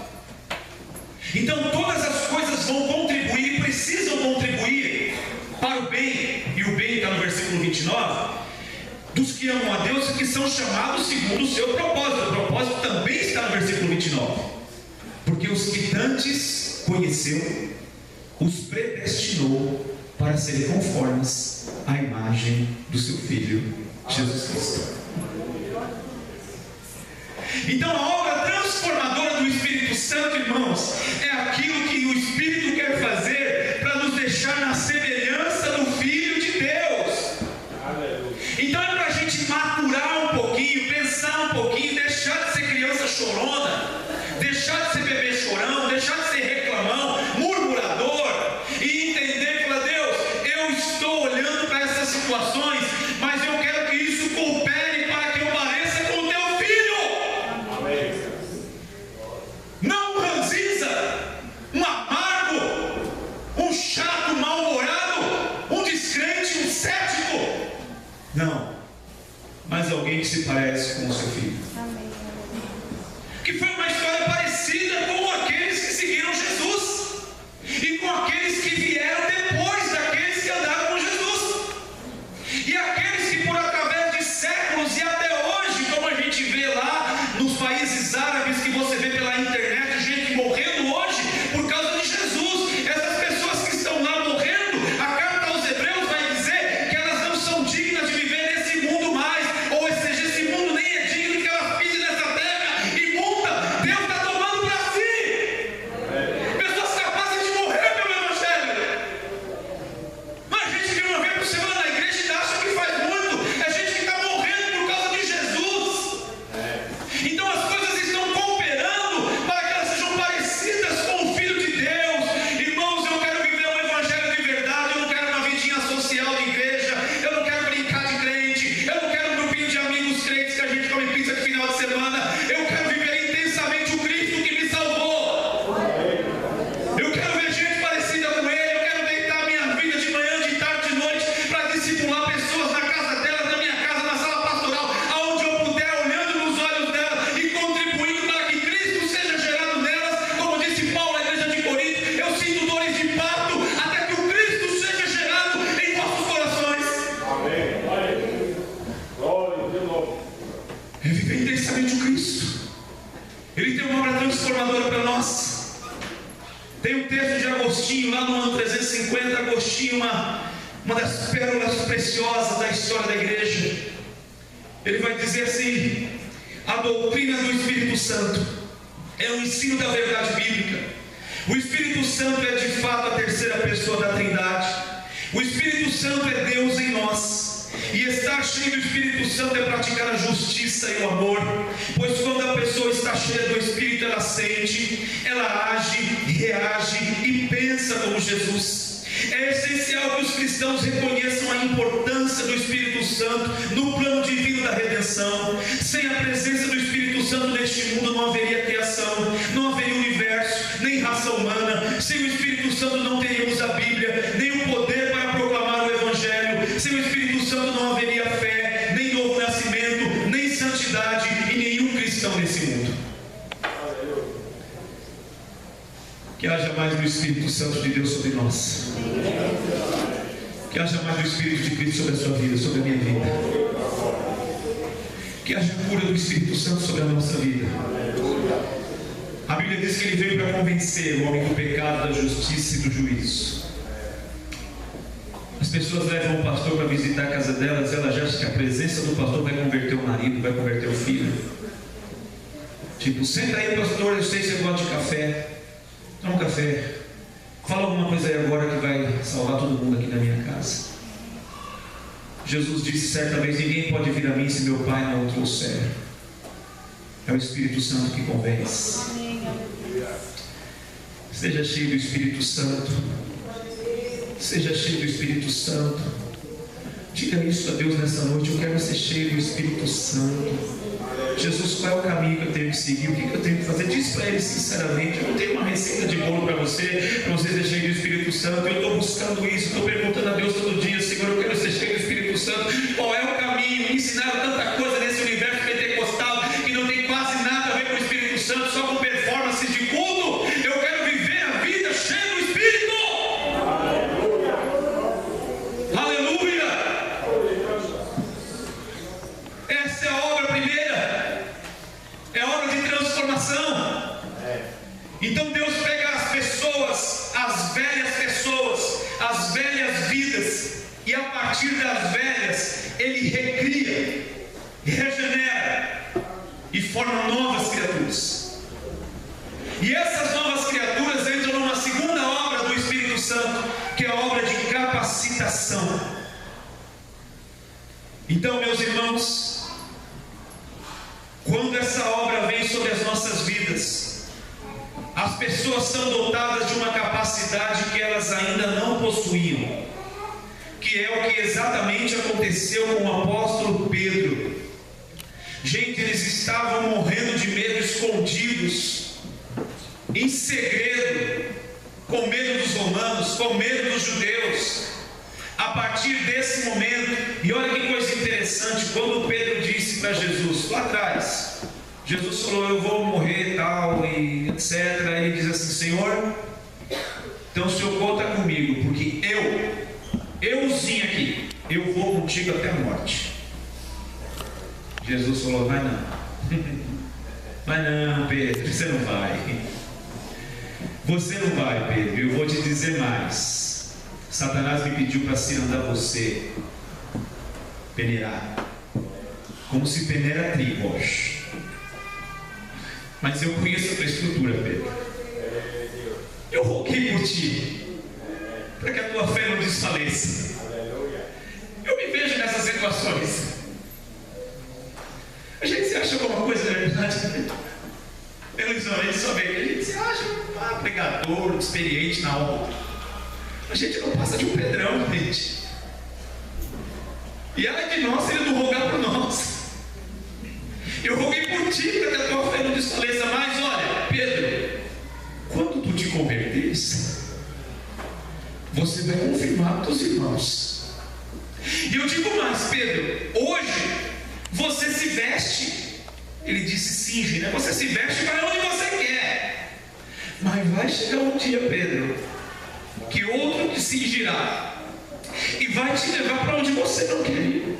Então todas as coisas vão contribuir, precisam contribuir para o bem, e o bem está no versículo 29, dos que amam a Deus e que são chamados segundo o seu propósito. O propósito também está no versículo 29, porque os que dantes conheceu, os predestinou para serem conformes à imagem do seu Filho, Jesus Cristo. Então a obra transformadora do Espírito Santo, irmãos, é aquilo que o Espírito quer fazer para nos deixar na semelhança do Filho de Deus. Então é para a gente maturar um pouquinho, pensar um pouquinho, deixar de ser criança chorona, deixar de ser bebê chorão, deixar de ser reclamão, murmurador, e entender que, Deus, eu estou olhando para essas situações, mas eu quero que isso coopere para que eu pareça com o teu Filho. Amém. Não um ranzinza, um amargo, um chato, mal-humorado, um descrente, um cético. Não, mas alguém que se parece com o seu Filho. Amém. Que foi uma história parecida com transformadora para nós. Tem um texto de Agostinho, lá no ano 350, Agostinho, uma das pérolas preciosas da história da igreja. Ele vai dizer assim: a doutrina do Espírito Santo é o ensino da verdade bíblica. O Espírito Santo é de fato a terceira pessoa da Trindade. O Espírito Santo é Deus em nós. E estar cheio do Espírito Santo é praticar a justiça e o amor, pois quando a pessoa está cheia do Espírito, ela sente, ela age, reage e pensa como Jesus. É essencial que os cristãos reconheçam a importância do Espírito Santo no plano divino da redenção. Sem a presença do Espírito Santo neste mundo não haveria criação, não haveria universo, nem raça humana. Sem o Espírito Santo não teríamos a Bíblia, nem o poder para proclamar o Evangelho. Sem o Espírito Santo não haveria fé, nem novo nascimento, nem santidade e nenhum cristão nesse mundo. Que haja mais do Espírito Santo de Deus sobre nós. Que haja mais do Espírito de Cristo sobre a sua vida, sobre a minha vida. Que haja cura do Espírito Santo sobre a nossa vida. A Bíblia diz que ele veio para convencer o homem do pecado, da justiça e do juízo. As pessoas levam o pastor para visitar a casa delas, elas já acham que a presença do pastor vai converter o marido, vai converter o filho. Tipo, senta aí, pastor, eu sei que você gosta de café. Toma um café. Fala alguma coisa aí agora que vai salvar todo mundo aqui na minha casa. Jesus disse certa vez: ninguém pode vir a mim se meu Pai não o trouxer. É o Espírito Santo que convence. Seja cheio do Espírito Santo. Seja cheio do Espírito Santo. Diga isso a Deus nessa noite: eu quero ser cheio do Espírito Santo. Jesus, qual é o caminho que eu tenho que seguir? O que eu tenho que fazer? Diz para ele sinceramente. Eu não tenho uma receita de bolo para você ser cheio do Espírito Santo. Eu estou buscando isso, estou perguntando a Deus todo dia: Senhor, eu quero ser cheio do Espírito Santo. Qual é o caminho? Me ensinaram tanta coisa nesse universo pentecostal que não tem quase nada a ver com o Espírito Santo, só com performance de culto. Eu quero viver a vida cheia do Espírito. Aleluia! Essa é a obra primeira. É obra de transformação. Então Deus pega as pessoas, as velhas vidas, e a partir das velhas Ele recria, regenera e forma novas criaturas. E essas novas criaturas entram numa segunda obra do Espírito Santo, que é a obra de capacitação. Então, meus irmãos, quando essa obra vem sobre as nossas vidas, as pessoas são dotadas de uma capacidade que elas ainda não possuíam, que é o que exatamente aconteceu com o apóstolo Pedro. Gente, eles estavam morrendo de medo, escondidos, em segredo, com medo dos romanos, com medo dos judeus. A partir desse momento, e olha que coisa interessante, quando Pedro disse para Jesus, lá atrás, Jesus falou: eu vou morrer e tal, e etc. Ele diz assim: Senhor, então o Senhor conta comigo, porque euzinho aqui, eu vou contigo até a morte. Jesus falou: vai não. Vai não, Pedro, você não vai. Você não vai, Pedro. Eu vou te dizer mais. Satanás me pediu para cirandar você, peneirar, como se peneira trigo, hoje. Mas eu conheço a tua estrutura, Pedro. Eu roguei por ti, para que a tua fé não desfaleça. Eu me vejo nessas situações. A gente se acha alguma coisa, na verdade. Eles só vê que a gente se acha um pregador, experiente na obra. A gente não passa de um pedrão, gente. E ai de nós se ele não rogar por nós. Eu roguei por ti para que a tua fé não desfaleça. Mas olha, Pedro, quando tu te converteres, você vai confirmar para os irmãos. E eu digo mais, Pedro, hoje você se veste. Ele disse cinge, né? Você se veste para onde você quer. Mas vai chegar um dia, Pedro, que outro te cingirá e vai te levar para onde você não quer ir.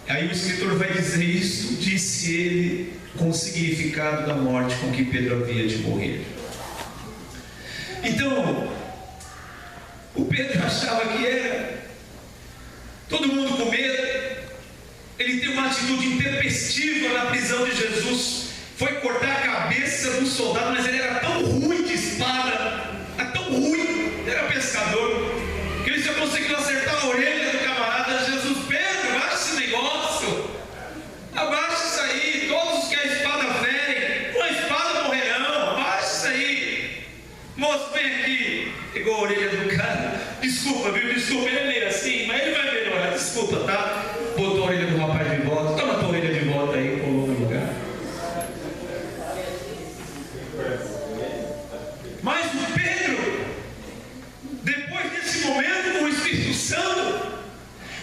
Aí o escritor vai dizer: isso disse ele com o significado da morte com que Pedro havia de morrer. Então, o Pedro achava que era, todo mundo com medo. Ele tem uma atitude intempestiva na prisão de Jesus. Foi cortar a cabeça do soldado, mas ele era tão ruim de espada, tão ruim, ele era pescador, que ele já conseguiu acertar a orelha do camarada. Jesus: Pedro, abaixa esse negócio, abaixa isso aí, todos que a espada ferem, com a espada morrerão, abaixa isso aí. Moço, vem aqui. Pegou a orelha do cara. Desculpa, viu? Desculpa, ele é meio assim, mas ele vai melhorar. Desculpa, tá? Botou a orelha do rapaz de volta. Toma a tua orelha de volta aí, colocou no lugar. Mas o Pedro, depois desse momento com o Espírito Santo,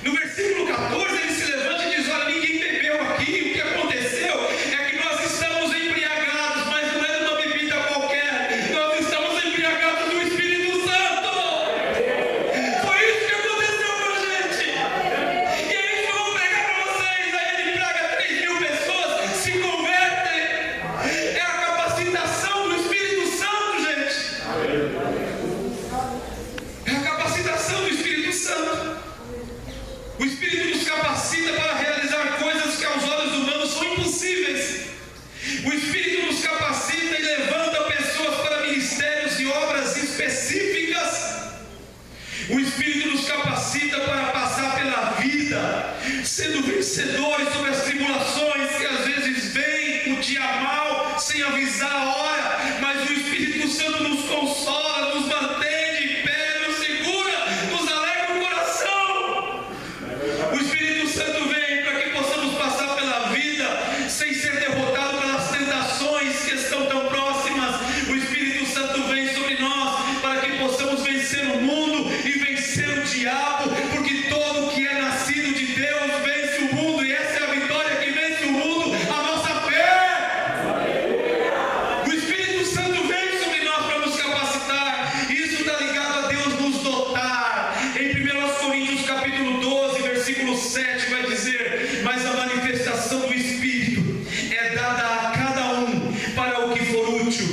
no versículo 14, ele se levanta e diz: olha, ninguém bebeu aqui. O que aconteceu é que nós estamos embriagados, mas não é de uma bebida qualquer. Nós estamos embriagados do Espírito Santo. Foi isso que aconteceu com a gente. E é isso que eu vou pregar para vocês. Aí ele prega, 3.000 pessoas se convertem. É a capacitação do Espírito Santo, gente. É a capacitação do Espírito Santo. O Espírito nos capacita para realizar coisas que aos olhos humanos são impossíveis. O Espírito nos capacita e levanta pessoas para ministérios e obras específicas. O Espírito nos capacita para passar pela vida, sendo vencedores sobre as tribulações que às vezes vêm no dia mal, sem avisar a hora. Mas o Espírito Santo nos consola, nos mantém de pé, nos segura, nos alegra o coração. O Espírito Santo vem para que possamos passar pela vida sem ser derrotados pelas tentações que estão tão próximas. O Espírito Santo vem sobre nós para que possamos vencer o mundo e vencer o diabo, porque todo que é nascido de Deus vence o mundo, e essa é a vitória que vence o mundo, a nossa fé. O Espírito Santo vem sobre nós para nos capacitar. Isso está ligado a Deus nos dotar. Em 1 Coríntios capítulo 12, versículo 7 vai dizer: mas a manifestação do Espírito é dada a cada um para o que for útil,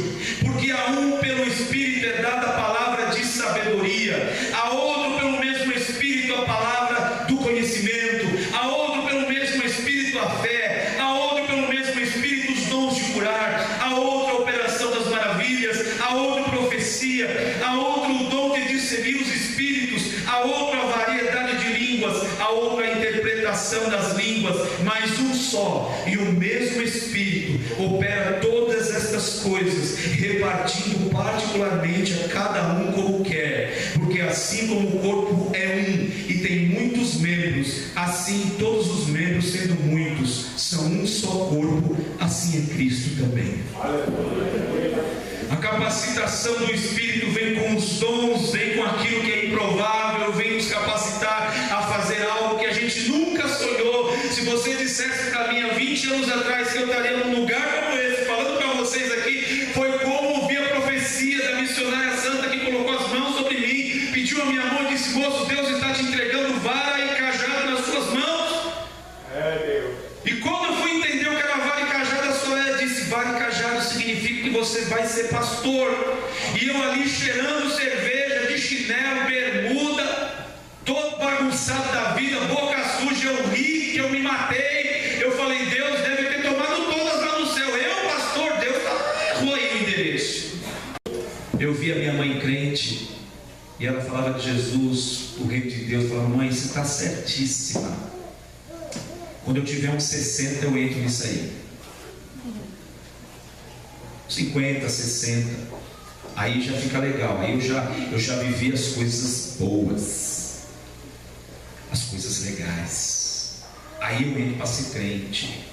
porque a um pelo Espírito é dada a palavra de sabedoria, a outro pelo mesmo Espírito a palavra do conhecimento, a outro pelo mesmo Espírito a fé, a outro pelo mesmo Espírito os dons de curar, a outra a operação das maravilhas, a outro profecia, a outro o dom de discernir os espíritos, a outra a variedade de línguas, a outra a interpretação das línguas, mas um só e o mesmo Espírito opera todas estas coisas, repartindo particularmente a cada um como quer, porque assim como o corpo é um e tem muitos membros, assim todos os membros, sendo muitos, são um só corpo, assim é Cristo também. A capacitação do Espírito vem com os dons, vem com aquilo que é improvável, vem nos capacitar a fazer algo que a gente nunca sonhou. Se você dissesse para mim há 20 anos atrás que eu estaria num lugar como esse, falando para vocês aqui, foi como ouvir a profecia da missionária santa que colocou as mãos sobre mim, pediu a minha mão e disse: moço, Deus está te entregando vara e cajado nas suas mãos. E quando eu fui entender o que era vara e cajado, a senhora disse: vara e cajado significa que você vai ser pastor. E eu ali cheirando cerveja, de chinelo, bermuda, todo bagunçado da vida, boca suja, eu ri, que eu me matei. Eu falei: Deus deve ter tomado todas lá no céu. Eu, pastor, Deus errou aí o endereço. Eu vi a minha mãe crente, e ela falava de Jesus, o reino de Deus. Eu falava: mãe, você está certíssima. Quando eu tiver uns 60, eu entro nisso aí. 50, 60. Aí já fica legal. Aí eu já vivi as coisas boas, as coisas legais. Aí eu entro para ser crente.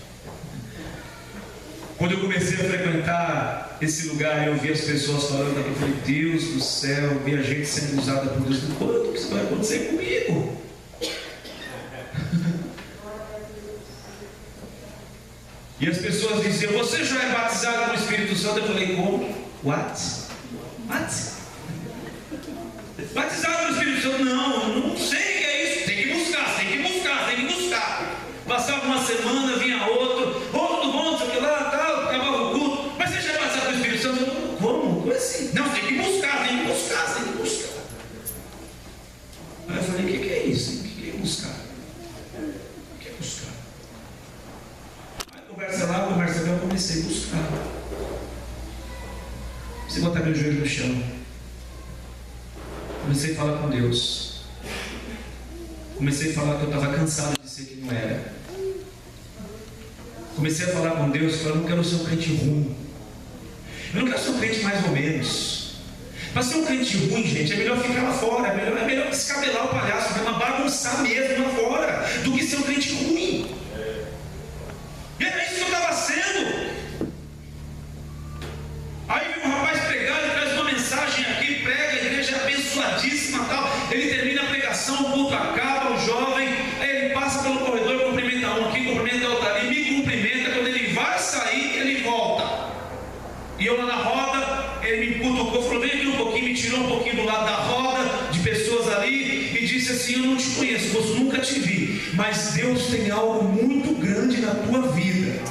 Quando eu comecei a frequentar esse lugar, eu vi as pessoas falando, eu falei: Deus do céu, eu vi a gente sendo usada por Deus. Quando que isso vai acontecer comigo? E as pessoas diziam: você já é batizado no Espírito Santo? Eu falei: como? What? Batizado no Espírito Santo? Não sei o que é isso. Tem que buscar. Passava uma semana, vinha outro: tudo bom, sei lá, tá? Comecei a botar meu joelho no chão. Comecei a falar com Deus. Comecei a falar que eu estava cansado de ser quem não era. Comecei a falar com Deus, falando: eu não quero ser um crente ruim. Eu não quero ser um crente mais ou menos. Para ser um crente ruim, gente, é melhor ficar lá fora. É melhor descabelar o palhaço, é bagunçar mesmo lá fora, do que ser um crente ruim. E era isso que eu estava sendo. Aí vem um rapaz pregar, ele traz uma mensagem aqui, prega, a igreja é abençoadíssima, tal. Ele termina a pregação, o culto acaba, o jovem, aí ele passa pelo corredor, cumprimenta um aqui, cumprimenta outro ali, me cumprimenta. Quando ele vai sair, ele volta. E eu lá na roda, ele me cutucou, falou: vem aqui um pouquinho, me tirou um pouquinho do lado da roda, de pessoas ali, e disse assim: eu não te conheço, eu nunca te vi, mas Deus tem algo muito grande na tua vida.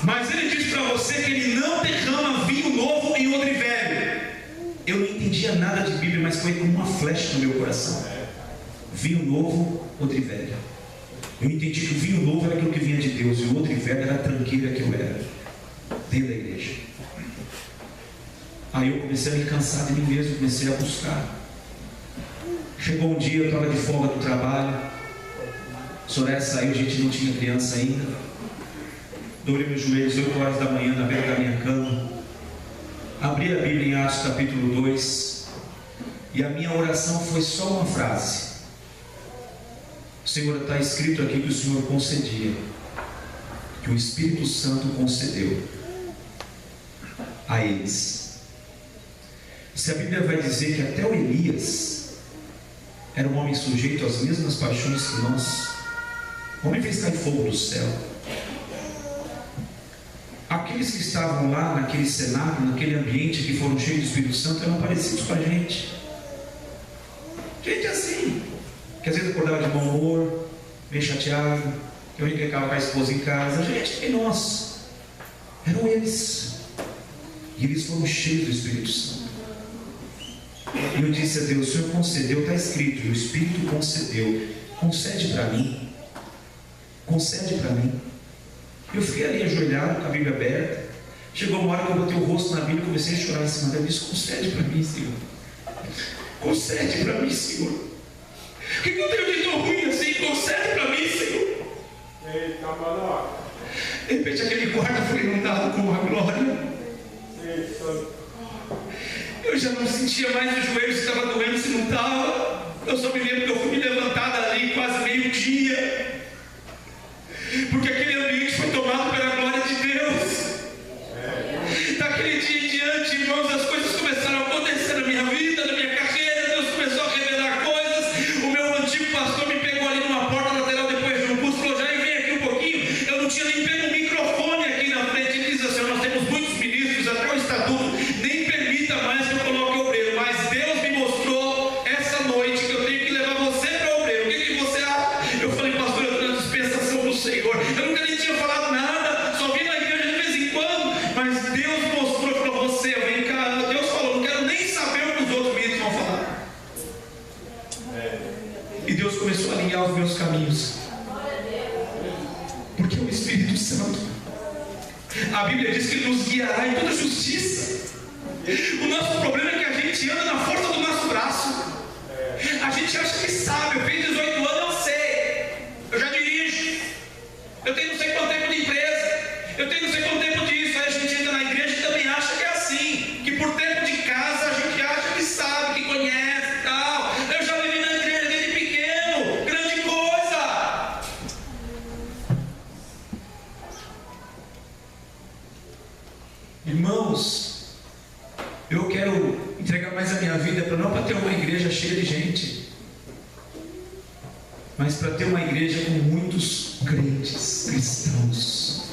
Mas ele diz para você que ele não derrama vinho novo em odre velho. Eu não entendia nada de Bíblia, mas foi como uma flecha no meu coração. Vinho novo, odre velho. Eu entendi que o vinho novo era aquilo que vinha de Deus, e o odre velho era a tranqueira que eu era dentro da igreja. Aí eu comecei a me cansar de mim mesmo, comecei a buscar. Chegou um dia, eu estava de folga do trabalho. Soraya saiu, a gente não tinha criança ainda. Dobrei meus joelhos 8 horas da manhã na beira da minha cama. Abri a Bíblia em Atos capítulo 2. E a minha oração foi só uma frase: Senhor, está escrito aqui que o Senhor concedia, que o Espírito Santo concedeu a eles. Se a Bíblia vai dizer que até o Elias era um homem sujeito às mesmas paixões que nós, o homem fez cair fogo do céu. Aqueles que estavam lá naquele cenário, naquele ambiente, que foram cheios do Espírito Santo, eram parecidos com a gente. Gente assim, que às vezes acordava de mau humor, meio chateado, que eu encrencava com a esposa em casa. Gente, que nós, eram eles. E eles foram cheios do Espírito Santo. E eu disse a Deus: o Senhor concedeu, está escrito, o Espírito concedeu, concede para mim. Concede para mim. Eu fiquei ali ajoelhado, com a Bíblia aberta. Chegou uma hora que eu botei o rosto na Bíblia e comecei a chorar em cima dela. Eu disse: concede para mim, Senhor. Concede para mim, Senhor. O que eu tenho de tão ruim assim? Concede para mim, Senhor. De repente aquele quarto foi inundado com a glória. Eu já não sentia mais os joelhos, se estava doendo, se não estava. Eu só me lembro que eu fui me levantar ali quase meio-dia, porque aquele ambiente foi tomado pela glória de Deus. Daquele dia em diante, irmãos, as coisas começaram a acontecer na minha vida, na minha carreira. Deus começou a revelar coisas. O meu antigo pastor me pegou ali numa porta lateral depois de um curso, falou: já vem aqui um pouquinho. Eu não tinha nem pego um microfone aqui na frente. Ele diz assim: nós temos muitos ministros, até o estatuto nem permita mais que eu coloque obreiro, mas Deus me mostrou essa noite que eu tenho que levar você para obreiro. O que você acha? Eu falei: pastor, eu estou na dispensação do Senhor. Eu nunca nem tinha falado nada, só vim na igreja de vez em quando, mas Deus mostrou para você: vem cá. Deus falou: não quero nem saber o que os outros ministros vão falar. E Deus começou a alinhar os meus caminhos, porque o Espírito Santo, a Bíblia diz que Ele nos guiará em toda justiça. O nosso problema é que a gente anda na força do nosso braço. A gente acha que sabe. Eu fiz 18 anos, eu sei. Eu já dirijo. Eu tenho não sei quanto tempo de empresa. Eu tenho não sei quanto tempo disso. Aí a gente entra na igreja e também acha que é assim. Que por tempo de casa a gente acha que sabe, que conhece e tal. Eu já vivi na igreja desde pequeno. Grande coisa. Irmãos, eu quero entregar mais a minha vida não para ter uma igreja cheia de gente, mas para ter uma igreja com muitos crentes, cristãos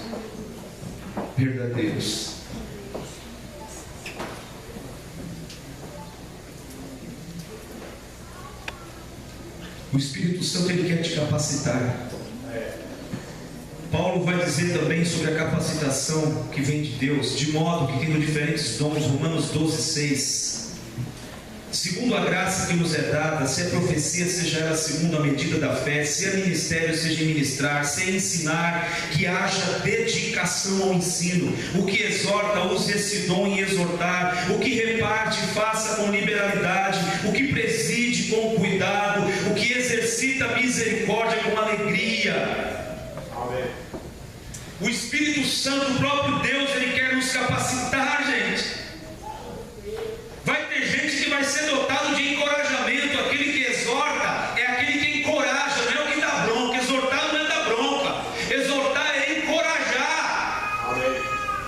verdadeiros. O Espírito Santo, Ele quer te capacitar. Paulo vai dizer também sobre a capacitação que vem de Deus, de modo que tendo diferentes dons, Romanos 12:6. segundo a graça que nos é dada, se a profecia seja ela segundo a medida da fé, se a ministério seja ministrar, se é ensinar, que haja dedicação ao ensino. O que exorta, use esse dom em exortar. O que reparte, faça com liberalidade. O que preside, com cuidado. O que exercita a misericórdia, com alegria. Amém. O Espírito Santo, o próprio Deus, Ele quer nos capacitar, gente. Vai ter gente que vai ser dotado de encorajamento. Aquele que exorta é aquele que encoraja, não é o que dá bronca. Exortar não é dar bronca. Exortar é encorajar. Amém.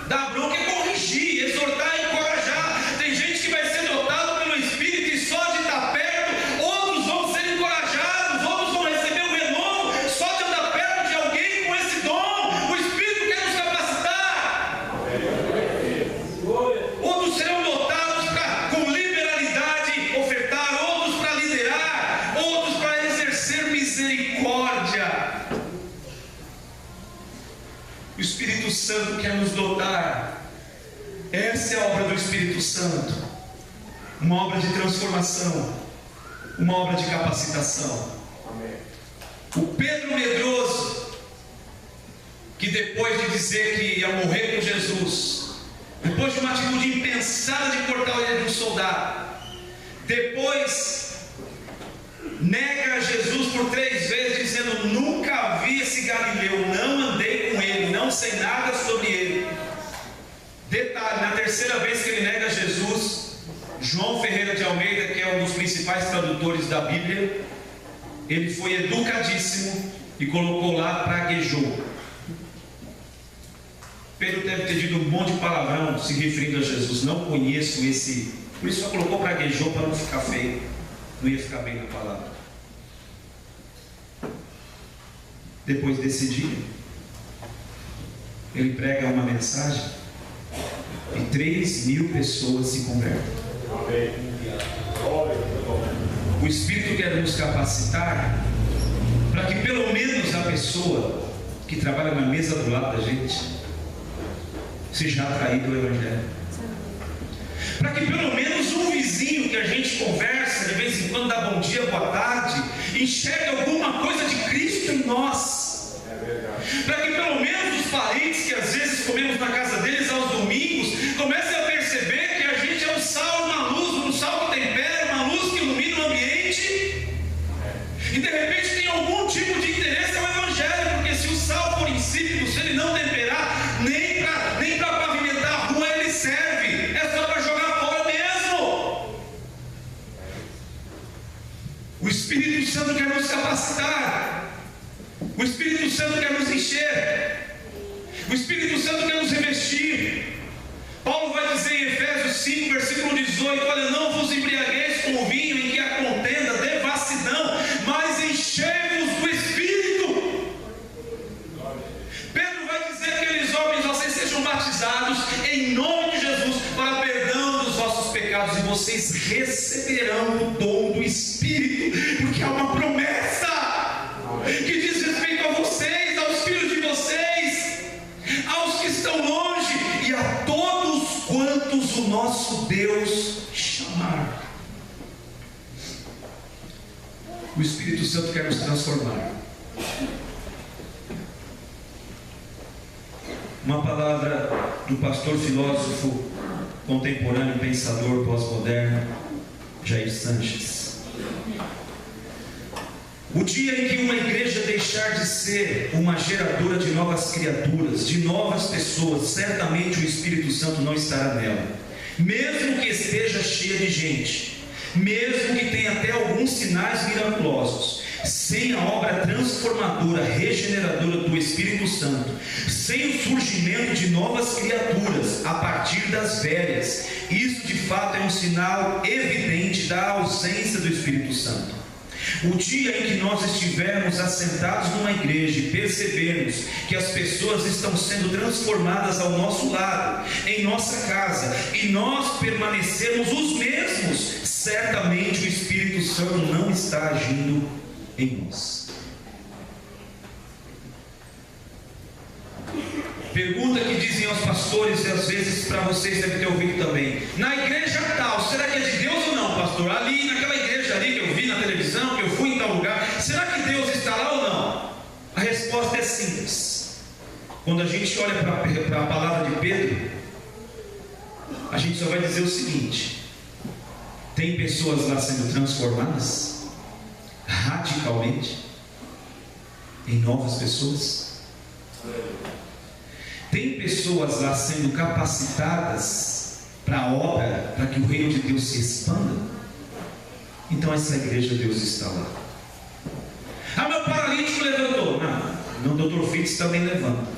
Dar bronca é corrigir. Exortar é encorajar. Tem gente que vai ser dotado pelo Espírito e só de estar perto, outros vão ser encorajados, outros vão receber o renovo só de estar perto de alguém com esse dom. O Espírito quer nos capacitar. Amém. Outros serão dotados com liberalidade, ofertar, outros para liderar, outros para exercer misericórdia. O Espírito Santo quer nos dotar. Essa é a obra do Espírito Santo, uma obra de transformação, uma obra de capacitação. Amém. O Pedro medroso, que depois de dizer que ia morrer com Jesus, depois de uma atitude impensada de cortar a orelha de um soldado, depois nega Jesus por 3 vezes, dizendo: nunca vi esse Galileu, não andei com ele, não sei nada sobre ele. Detalhe, na 3ª vez que ele nega Jesus, João Ferreira de Almeida, que é um dos principais tradutores da Bíblia, ele foi educadíssimo e colocou lá: praguejou. Pedro deve ter dito um monte de palavrão se referindo a Jesus. Não conheço esse. Por isso só colocou praguejou para não ficar feio. Não ia ficar bem na palavra. Depois desse dia, ele prega uma mensagem e 3.000 pessoas se convertem. O Espírito quer nos capacitar para que pelo menos a pessoa que trabalha na mesa do lado da gente seja atraído ao Evangelho. Para que pelo menos um vizinho que a gente conversa de vez em quando, dá bom dia, boa tarde, enxergue alguma coisa de Cristo em nós. Para que pelo menos os parentes que às vezes comemos na casa deles aos domingos comecem a perceber que a gente é um sal, uma luz, um sal que tempera, uma luz que ilumina o ambiente. E de repente tem algum tipo de interesse ao Evangelho, porque se o sal for insípido, se ele não temperar, nem para pavimentar a rua ele serve, é só para jogar fora mesmo. O Espírito Santo quer nos capacitar, o Espírito Santo quer nos encher, o Espírito Santo quer nos revestir. Paulo vai dizer em Efésios 5, versículo 18: olha, não vos embriagueis com o vinho em que há contenda, devassidão, mas enchei-vos do Espírito. Pedro vai dizer que aqueles homens, vocês sejam batizados em nome de Jesus para perdão dos vossos pecados, e vocês receberão o dom do Espírito, porque há uma promessa que diz respeito a vocês, aos filhos de vocês, aos que estão longe e a todos quantos o nosso Deus chamar. O Espírito Santo quer nos transformar. Uma palavra do pastor filósofo contemporâneo, pensador pós-moderno, Jair Sanches. O dia em que uma igreja deixar de ser uma geradora de novas criaturas, de novas pessoas, certamente o Espírito Santo não estará nela, mesmo que esteja cheia de gente, mesmo que tenha até alguns sinais miraculosos. Sem a obra transformadora, regeneradora do Espírito Santo, sem o surgimento de novas criaturas a partir das velhas, isso de fato é um sinal evidente da ausência do Espírito Santo. O dia em que nós estivermos assentados numa igreja e percebermos que as pessoas estão sendo transformadas ao nosso lado, em nossa casa, e nós permanecermos os mesmos, certamente o Espírito Santo não está agindo em nós. Pergunta que dizem aos pastores, e às vezes para vocês deve ter ouvido também: na igreja tal, será que é de Deus ou não, pastor? pastor, ali naquela igreja ali que eu vi na televisão, que eu fui em tal lugar, será que Deus está lá ou não? A resposta é simples. Quando a gente olha para a palavra de Pedro, a gente só vai dizer o seguinte: tem pessoas lá sendo transformadas radicalmente em novas pessoas. Tem pessoas lá sendo capacitadas para a obra, para que o reino de Deus se expanda. Então essa igreja, Deus está lá. Ah, meu paralítico levantou. Não, o doutor Fitz também levanta.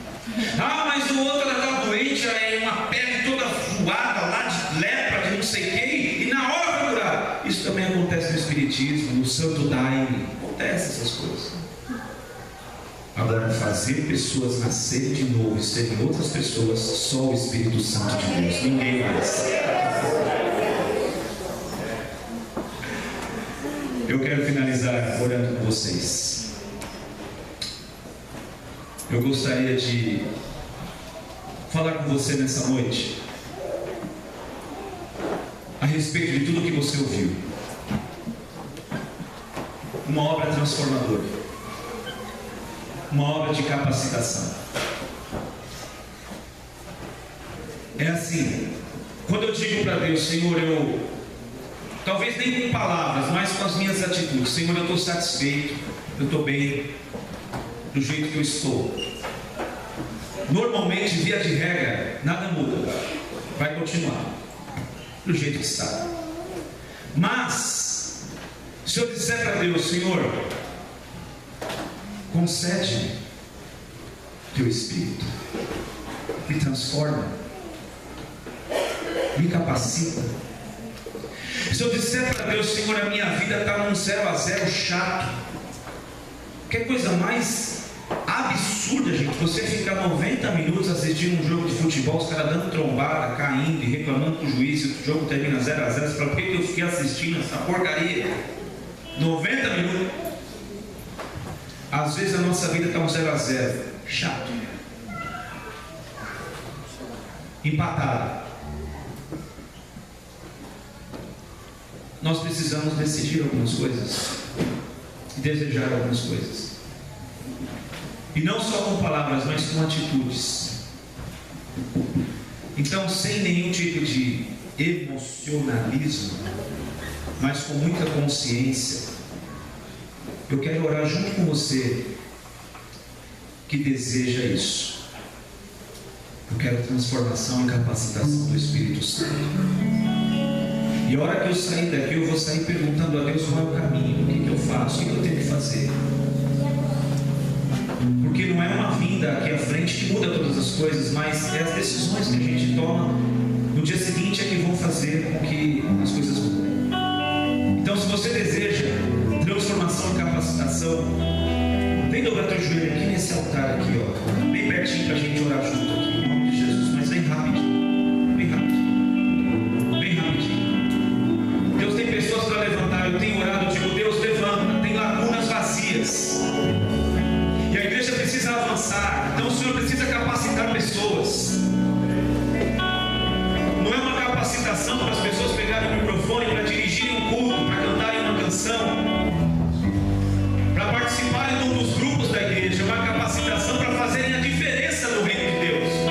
Ah, mas o outro estava doente, é uma pele toda voada lá de lepra, de não sei quem, e na hora vai curar. Isso também acontece no Espiritismo, no Santo Daime. Acontece essas coisas. Agora, fazer pessoas nascerem de novo e serem outras pessoas, só o Espírito Santo de Deus, ninguém mais. Eu quero finalizar orando com vocês. Eu gostaria de falar com você nessa noite a respeito de tudo que você ouviu. Uma obra transformadora, uma obra de capacitação. É assim, quando eu digo para Deus, Senhor, eu talvez nem com palavras, mas com as minhas atitudes, Senhor, eu estou satisfeito, eu estou bem do jeito que eu estou. Normalmente, via de regra, nada muda, vai continuar do jeito que está. Mas se eu disser para Deus, Senhor, concede teu Espírito, me transforma, me capacita. Se eu disser para Deus, Senhor, a minha vida está num 0 a 0 chato, que coisa mais absurda, gente, você ficar 90 minutos assistindo um jogo de futebol, os caras dando trombada, caindo e reclamando com o juiz, e o jogo termina 0 a 0, você fala, por que eu fiquei assistindo essa porcaria? 90 minutos. Às vezes a nossa vida está um 0 a 0, chato, empatado. Nós precisamos decidir algumas coisas e desejar algumas coisas, e não só com palavras, mas com atitudes. Então, sem nenhum tipo de emocionalismo, mas com muita consciência, eu quero orar junto com você que deseja isso. Eu quero transformação e capacitação do Espírito Santo. E a hora que eu sair daqui, eu vou sair perguntando a Deus qual é o caminho, o que eu faço, o que eu tenho que fazer. Porque não é uma vinda aqui à frente que muda todas as coisas, mas é as decisões que a gente toma no dia seguinte é que vão fazer com que as coisas mudem. Então, se você deseja transformação e capacitação, vem dobrar teu joelho aqui nesse altar aqui, ó, bem pertinho para a gente orar junto aqui, em nome de Jesus, mas vem rapidinho, bem rapidinho, bem rapidinho. Deus tem pessoas para levantar, eu tenho orado, eu digo, Deus levanta, tem lacunas vazias. E a igreja precisa avançar, então o Senhor precisa capacitar pessoas. Não é uma capacitação para as pessoas pegarem o microfone para dirigirem um culto, para cantarem uma canção, para participarem de um dos grupos da igreja. É uma capacitação para fazerem a diferença no reino de Deus.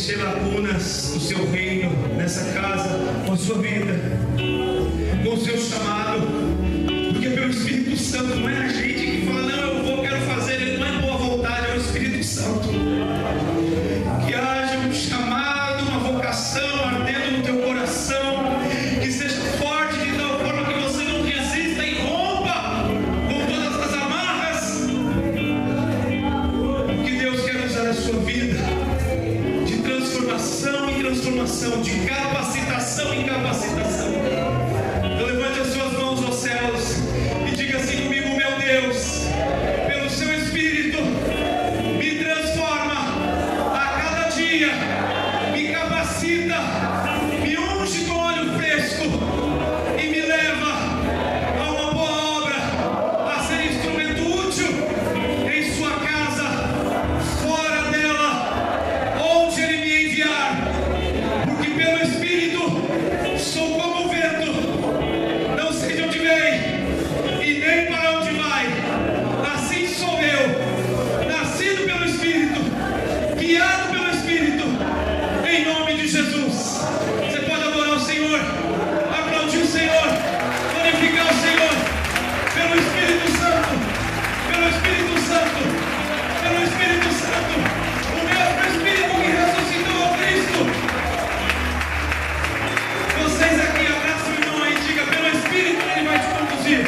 preencher lacunas do seu reino nessa casa, com a sua vida, com o seu chamado, porque pelo Espírito Santo, não é a gente que fala, não, eu vou, quero fazer, ele não é boa vontade, é o Espírito Santo. Que haja um chamado, uma vocação ardendo no teu coração, que seja forte de tal forma que você não resista e rompa com todas as amarras. Que Deus quer usar a sua vida de transformação em transformação, de capacitação em capacitação. Então levante as suas mãos aos céus e diga assim comigo: meu Deus, pelo seu Espírito, me transforma a cada dia, me capacita, me unge com óleo fresco e me leva a uma boa obra, a ser instrumento útil em sua casa, fora dela, onde Ele me enviar, porque pelo Espírito sou como o vento, não sei de onde vem e nem para onde vai. Assim sou eu, nascido pelo Espírito, guiado pelo Espírito, em nome de Jesus. Você pode adorar o Senhor, aplaudir o Senhor, glorificar o Senhor, pelo Espírito Santo, pelo Espírito Santo, pelo Espírito Santo, o mesmo Espírito que ressuscitou a Cristo. Vocês aqui, abraçam o irmão aí, diga: pelo Espírito Ele vai te conduzir.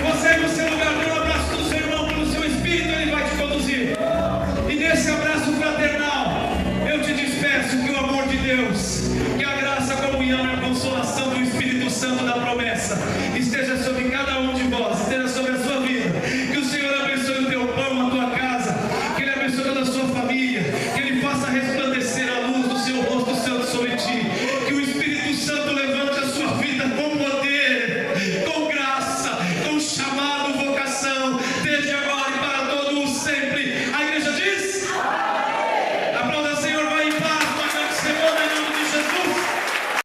Você no seu lugar, dê um abraço do seu irmão, pelo seu Espírito Ele vai te conduzir. E nesse abraço fraternal, eu te despeço que o amor de Deus,